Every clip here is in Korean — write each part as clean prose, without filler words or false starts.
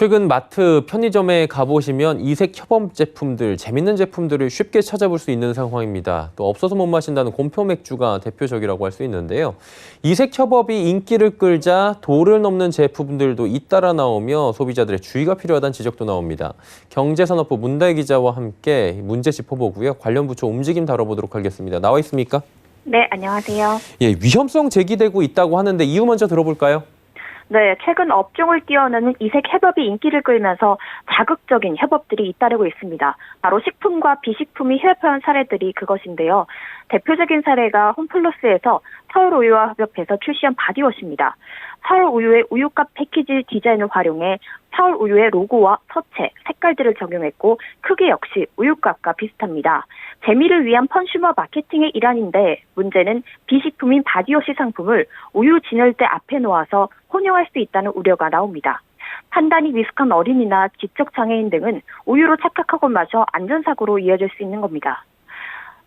최근 마트, 편의점에 가보시면 이색 협업 제품들, 재밌는 제품들을 쉽게 찾아볼 수 있는 상황입니다. 또 없어서 못 마신다는 곰표 맥주가 대표적이라고 할 수 있는데요. 이색 협업이 인기를 끌자 도를 넘는 제품들도 잇따라 나오며 소비자들의 주의가 필요하다는 지적도 나옵니다. 경제산업부 문다혜 기자와 함께 문제 짚어보고요. 관련 부처 움직임 다뤄보도록 하겠습니다. 나와 있습니까? 네, 안녕하세요. 예, 위험성 제기되고 있다고 하는데 이유 먼저 들어볼까요? 네, 최근 업종을 뛰어넘는 이색 협업이 인기를 끌면서 자극적인 협업들이 잇따르고 있습니다. 바로 식품과 비식품이 협업한 사례들이 그것인데요. 대표적인 사례가 홈플러스에서 서울우유와 협업해서 출시한 바디워시입니다. 서울우유의 우유값 패키지 디자인을 활용해 서울우유의 로고와 서체, 색깔들을 적용했고 크기 역시 우유값과 비슷합니다. 재미를 위한 컨슈머 마케팅의 일환인데 문제는 비식품인 바디워시 상품을 우유 진열대 앞에 놓아서 혼용할 수 있다는 우려가 나옵니다. 판단이 미숙한 어린이나 지적장애인 등은 우유로 착각하고 마셔 안전사고로 이어질 수 있는 겁니다.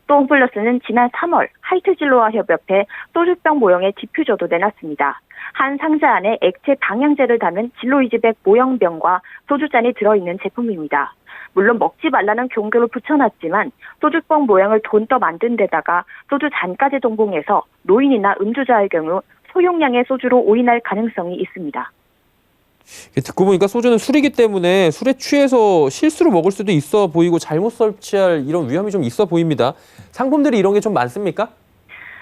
또 홈플러스는 지난 3월 하이트진로와 협업해 소주병 모형의 디퓨저도 내놨습니다. 한 상자 안에 액체 방향제를 담은 진로이지백 모형병과 소주잔이 들어있는 제품입니다. 물론 먹지 말라는 경고를 붙여놨지만 소주병 모양을 돈 떠 만든 데다가 소주잔까지 동봉해서 노인이나 음주자의 경우 소용량의 소주로 오인할 가능성이 있습니다. 듣고 보니까 소주는 술이기 때문에 술에 취해서 실수로 먹을 수도 있어 보이고 잘못 설치할 이런 위험이 좀 있어 보입니다. 상품들이 이런 게 좀 많습니까?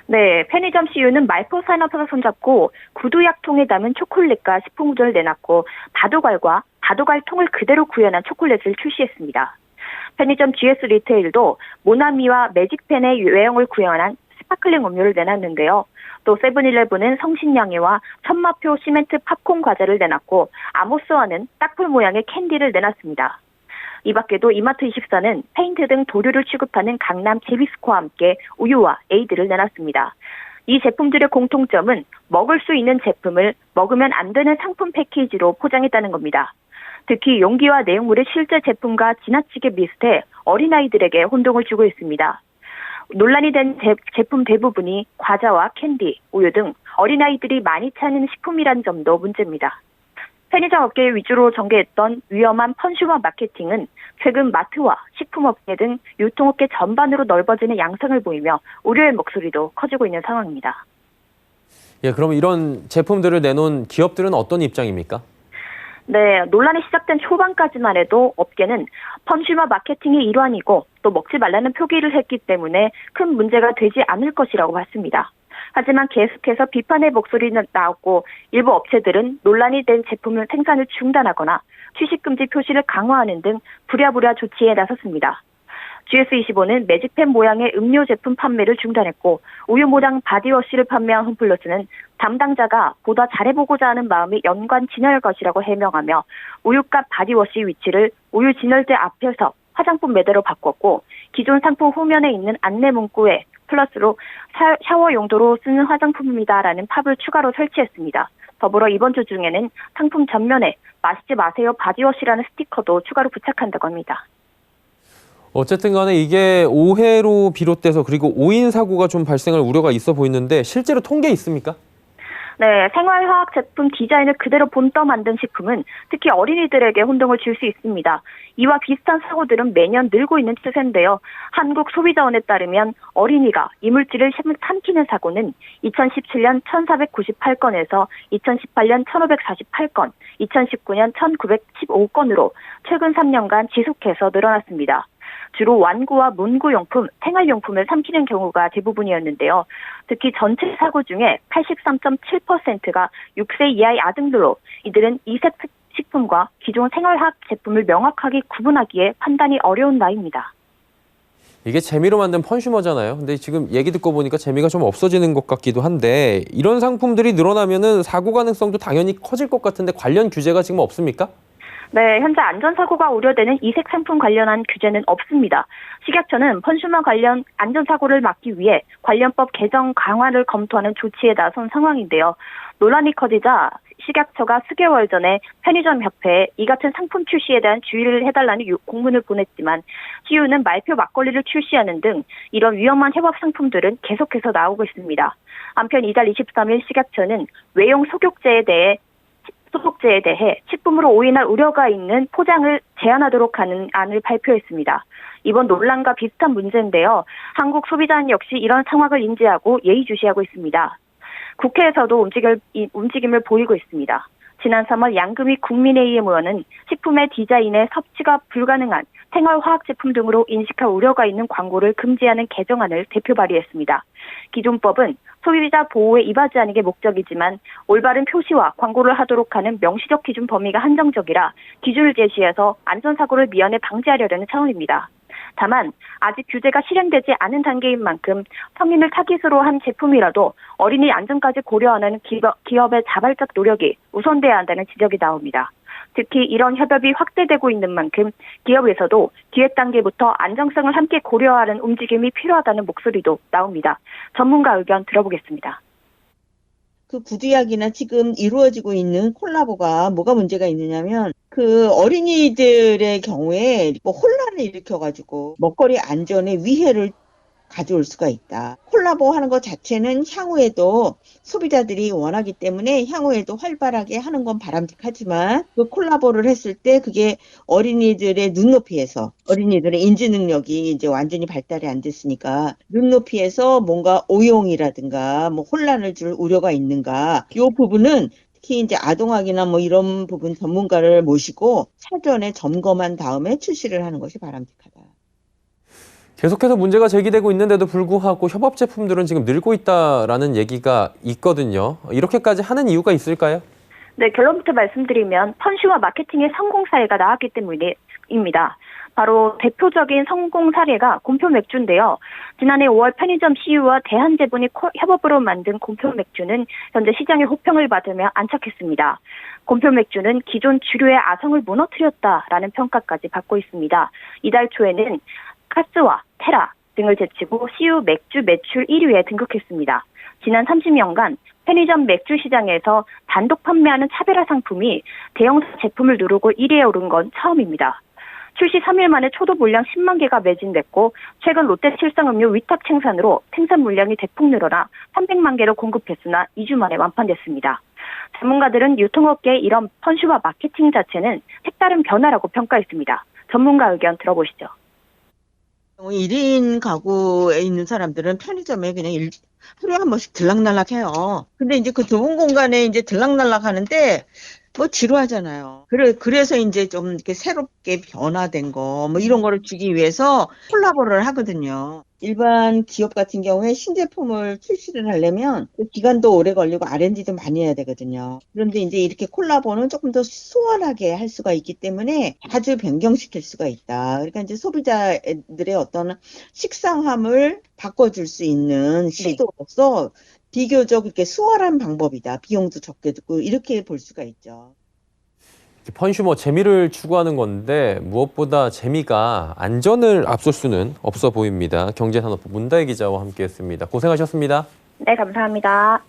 네, 편의점 CU는 말포 산업에서 손잡고 구두약통에 담은 초콜릿과 식품구조를 내놨고 다도갈과 다도갈 통을 그대로 구현한 초콜릿을 출시했습니다. 편의점 GS 리테일도 모나미와 매직펜의 외형을 구현한 스파클링 음료를 내놨는데요. 또 세븐일레븐은 성신양이와 천마표 시멘트 팝콘 과자를 내놨고 아모스와는 딱풀 모양의 캔디를 내놨습니다. 이 밖에도 이마트24는 페인트 등 도료를 취급하는 강남 제비스코와 함께 우유와 에이드를 내놨습니다. 이 제품들의 공통점은 먹을 수 있는 제품을 먹으면 안 되는 상품 패키지로 포장했다는 겁니다. 특히 용기와 내용물의 실제 제품과 지나치게 비슷해 어린아이들에게 혼동을 주고 있습니다. 논란이 된 제품 대부분이 과자와 캔디, 우유 등 어린아이들이 많이 찾는 식품이란 점도 문제입니다. 편의점 업계 위주로 전개했던 위험한 컨슈머 마케팅은 최근 마트와 식품업계 등 유통업계 전반으로 넓어지는 양상을 보이며 우려의 목소리도 커지고 있는 상황입니다. 예, 그럼 이런 제품들을 내놓은 기업들은 어떤 입장입니까? 네, 논란이 시작된 초반까지만 해도 업계는 컨슈머 마케팅의 일환이고 또 먹지 말라는 표기를 했기 때문에 큰 문제가 되지 않을 것이라고 봤습니다. 하지만 계속해서 비판의 목소리는 나왔고 일부 업체들은 논란이 된 제품의 생산을 중단하거나 취식금지 표시를 강화하는 등 부랴부랴 조치에 나섰습니다. GS25는 매직펜 모양의 음료 제품 판매를 중단했고 우유 모양 바디워시를 판매한 홈플러스는 담당자가 보다 잘해보고자 하는 마음이 연관 진열할 것이라고 해명하며 우유값 바디워시 위치를 우유 진열대 앞에서 화장품 매대로 바꿨고 기존 상품 후면에 있는 안내 문구에 플러스로 샤워 용도로 쓰는 화장품입니다라는 팝을 추가로 설치했습니다. 더불어 이번 주 중에는 상품 전면에 마시지 마세요 바디워시라는 스티커도 추가로 부착한다고 합니다. 어쨌든 간에 이게 오해로 비롯돼서 그리고 오인 사고가 좀 발생할 우려가 있어 보이는데 실제로 통계 있습니까? 네, 생활화학 제품 디자인을 그대로 본떠 만든 식품은 특히 어린이들에게 혼동을 줄 수 있습니다. 이와 비슷한 사고들은 매년 늘고 있는 추세인데요. 한국소비자원에 따르면 어린이가 이물질을 삼키는 사고는 2017년 1,498건에서 2018년 1,548건, 2019년 1,915건으로 최근 3년간 지속해서 늘어났습니다. 주로 완구와 문구용품, 생활용품을 삼키는 경우가 대부분이었는데요. 특히 전체 사고 중에 83.7%가 6세 이하의 아동들로 이들은 이색 식품과 기존 생활화학 제품을 명확하게 구분하기에 판단이 어려운 나이입니다. 이게 재미로 만든 컨슈머잖아요. 근데 지금 얘기 듣고 보니까 재미가 좀 없어지는 것 같기도 한데 이런 상품들이 늘어나면은 사고 가능성도 당연히 커질 것 같은데 관련 규제가 지금 없습니까? 네, 현재 안전사고가 우려되는 이색 상품 관련한 규제는 없습니다. 식약처는 컨슈머 관련 안전사고를 막기 위해 관련법 개정 강화를 검토하는 조치에 나선 상황인데요. 논란이 커지자 식약처가 수개월 전에 편의점협회에 이 같은 상품 출시에 대한 주의를 해달라는 공문을 보냈지만 CU는 말표 막걸리를 출시하는 등 이런 위험한 협업 상품들은 계속해서 나오고 있습니다. 한편 이달 23일 식약처는 외용 속욕제에 대해 소독제에 대해 식품으로 오인할 우려가 있는 포장을 제한하도록 하는 안을 발표했습니다. 이번 논란과 비슷한 문제인데요. 한국 소비자는 역시 이런 상황을 인지하고 예의주시하고 있습니다. 국회에서도 움직임을 보이고 있습니다. 지난 3월 양금희 국민의힘 의원은 식품의 디자인에 섭취가 불가능한 생활화학 제품 등으로 인식할 우려가 있는 광고를 금지하는 개정안을 대표 발의했습니다. 기존 법은 소비자 보호에 임하지 않은 게 목적이지만 올바른 표시와 광고를 하도록 하는 명시적 기준 범위가 한정적이라 기준을 제시해서 안전사고를 미연에 방지하려는 차원입니다. 다만 아직 규제가 실행되지 않은 단계인 만큼 성인을 타깃으로 한 제품이라도 어린이 안전까지 고려하는 기업의 자발적 노력이 우선돼야 한다는 지적이 나옵니다. 특히 이런 협업이 확대되고 있는 만큼 기업에서도 기획 단계부터 안정성을 함께 고려하는 움직임이 필요하다는 목소리도 나옵니다. 전문가 의견 들어보겠습니다. 그 구두약이나 지금 이루어지고 있는 콜라보가 뭐가 문제가 있느냐면 그 어린이들의 경우에 뭐 혼란을 일으켜가지고 먹거리 안전에 위해를 가져올 수가 있다. 콜라보 하는 것 자체는 향후에도 소비자들이 원하기 때문에 향후에도 활발하게 하는 건 바람직하지만 그 콜라보를 했을 때 그게 어린이들의 눈높이에서 어린이들의 인지 능력이 이제 완전히 발달이 안 됐으니까 눈높이에서 뭔가 오용이라든가 뭐 혼란을 줄 우려가 있는가 이 부분은 특히 이제 아동학이나 뭐 이런 부분 전문가를 모시고 사전에 점검한 다음에 출시를 하는 것이 바람직하다. 계속해서 문제가 제기되고 있는데도 불구하고 협업 제품들은 지금 늘고 있다라는 얘기가 있거든요. 이렇게까지 하는 이유가 있을까요? 네, 결론부터 말씀드리면 펀슈와 마케팅의 성공 사례가 나왔기 때문입니다. 바로 대표적인 성공 사례가 곰표 맥주인데요. 지난해 5월 편의점 CU와 대한제분이 협업으로 만든 곰표 맥주는 현재 시장의 호평을 받으며 안착했습니다. 곰표 맥주는 기존 주류의 아성을 무너뜨렸다라는 평가까지 받고 있습니다. 이달 초에는 카스와 테라 등을 제치고 CU 맥주 매출 1위에 등극했습니다. 지난 30년간 편의점 맥주 시장에서 단독 판매하는 차별화 상품이 대형 제품을 누르고 1위에 오른 건 처음입니다. 출시 3일 만에 초도 물량 10만 개가 매진됐고 최근 롯데 칠성음료 위탁 생산으로 생산 물량이 대폭 늘어나 300만 개로 공급했으나 2주 만에 완판됐습니다. 전문가들은 유통업계의 이런 펀슈와 마케팅 자체는 색다른 변화라고 평가했습니다. 전문가 의견 들어보시죠. 1인 가구에 있는 사람들은 편의점에 그냥 하루에 한 번씩 들락날락 해요. 근데 이제 그 좁은 공간에 이제 들락날락 하는데 뭐 지루하잖아요. 그래서 이제 좀 이렇게 새롭게 변화된 거, 뭐 이런 거를 주기 위해서 콜라보를 하거든요. 일반 기업 같은 경우에 신제품을 출시를 하려면 기간도 오래 걸리고 R&D도 많이 해야 되거든요. 그런데 이제 이렇게 콜라보는 조금 더 수월하게 할 수가 있기 때문에 자주 변경시킬 수가 있다. 그러니까 이제 소비자들의 어떤 식상함을 바꿔줄 수 있는 시도로서 비교적 이렇게 수월한 방법이다. 비용도 적게 들고 이렇게 볼 수가 있죠. 펀슈머 재미를 추구하는 건데 무엇보다 재미가 안전을 앞설 수는 없어 보입니다. 경제산업부 문다혜 기자와 함께했습니다. 고생하셨습니다. 네, 감사합니다.